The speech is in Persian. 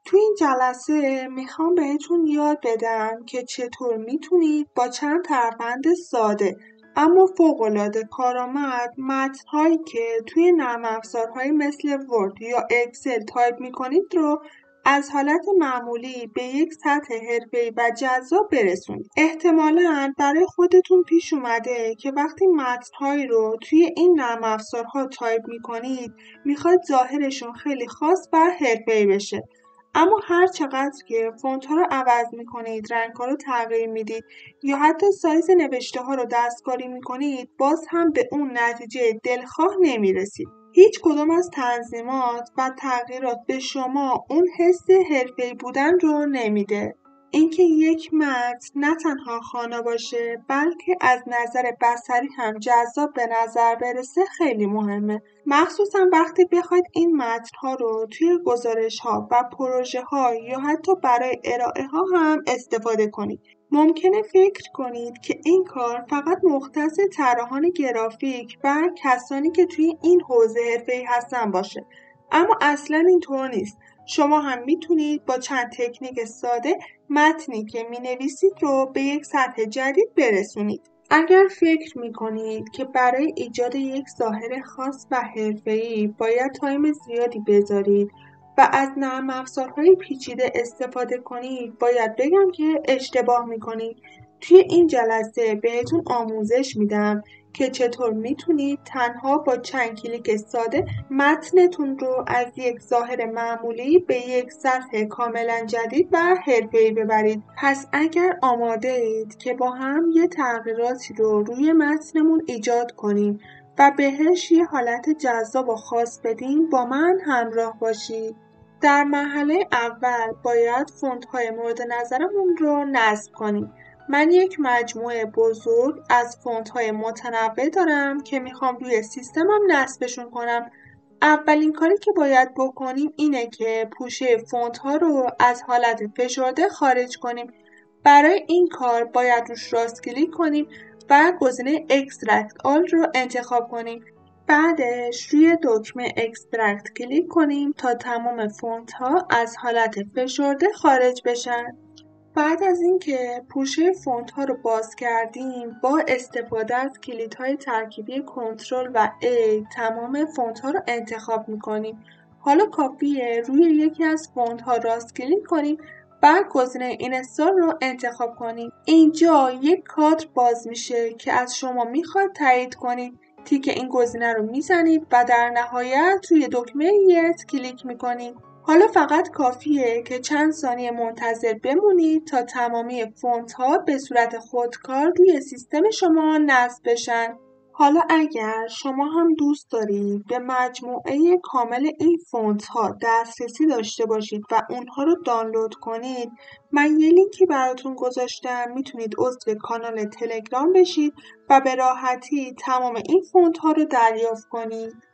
تو این جلسه میخوام بهتون یاد بدم که چطور میتونید با چند ترفند ساده اما فوق‌العاده کارآمد متن‌هایی که توی نرم افزارهایی مثل ورد یا اکسل تایپ میکنید رو از حالت معمولی به یک سطح حرفه‌ای و جذاب برسونید. احتمالاً برای خودتون پیش اومده که وقتی متن‌هایی رو توی این نرم افزارها تایپ میکنید میخواد ظاهرشون خیلی خاص و حرفه‌ای بشه. اما هر چقدر که فونت‌ها رو عوض می‌کنید، رنگ‌ها رو تغییر میدید یا حتی سایز نوشته‌ها رو دستکاری می‌کنید، باز هم به اون نتیجه دلخواه نمی‌رسید. هیچ کدوم از تنظیمات و تغییرات به شما اون حس حرفه‌ای بودن رو نمیده. اینکه یک متن نه تنها خوانا باشه بلکه از نظر بصری هم جذاب به نظر برسه خیلی مهمه. مخصوصا وقتی بخواید این متن‌ها رو توی گزارش‌ها و پروژه‌ها یا حتی برای ارائه‌ها هم استفاده کنید. ممکنه فکر کنید که این کار فقط مختص طراحان گرافیک و کسانی که توی این حوزه حرفه‌ای هستن باشه. اما اصلا اینطور نیست. شما هم میتونید با چند تکنیک ساده متنی که مینویسید رو به یک سطح جدید برسونید. اگر فکر می‌کنید که برای ایجاد یک ظاهر خاص و حرفه‌ای باید تایم زیادی بذارید و از نرم افزارهای پیچیده استفاده کنید، باید بگم که اشتباه می‌کنید. توی این جلسه بهتون آموزش میدم که چطور میتونید تنها با چند کلیک ساده متنتون رو از یک ظاهر معمولی به یک سطح کاملا جدید و حرفه‌ای ببرید. پس اگر آماده اید که با هم یه تغییراتی رو روی متنمون ایجاد کنیم و بهش یه حالت جذاب و خاص بدیم، با من همراه باشید. در مرحله اول باید فونت‌های مورد نظرمون رو نصب کنیم. من یک مجموعه بزرگ از فونت‌های متنوع دارم که میخوام روی سیستمم نصبشون کنم. اولین کاری که باید بکنیم اینه که پوشه فونت‌ها رو از حالت فشرده خارج کنیم. برای این کار باید روش راست کلیک کنیم و گزینه اکسترکت آل رو انتخاب کنیم. بعدش روی دکمه اکسترکت کلیک کنیم تا تمام فونت‌ها از حالت فشرده خارج بشن. بعد از اینکه پوشه فونت‌ها رو باز کردیم، با استفاده از کلیدهای ترکیبی کنترل و A تمام فونت‌ها رو انتخاب می‌کنیم. حالا کافیه روی یکی از فونت‌ها راست کلیک کنیم و گزینه اینستال رو انتخاب کنیم. اینجا یک کادر باز میشه که از شما میخواد تایید کنید. تیک این گزینه رو میزنید و در نهایت روی دکمه یس کلیک میکنید. حالا فقط کافیه که چند ثانیه منتظر بمونید تا تمامی فونت‌ها به صورت خودکار روی سیستم شما نصب بشن. حالا اگر شما هم دوست دارید به مجموعه کامل این فونت‌ها دسترسی داشته باشید و اونها رو دانلود کنید، من یه لینکی براتون گذاشتم، میتونید عضو کانال تلگرام بشید و به راحتی تمام این فونت‌ها رو دریافت کنید.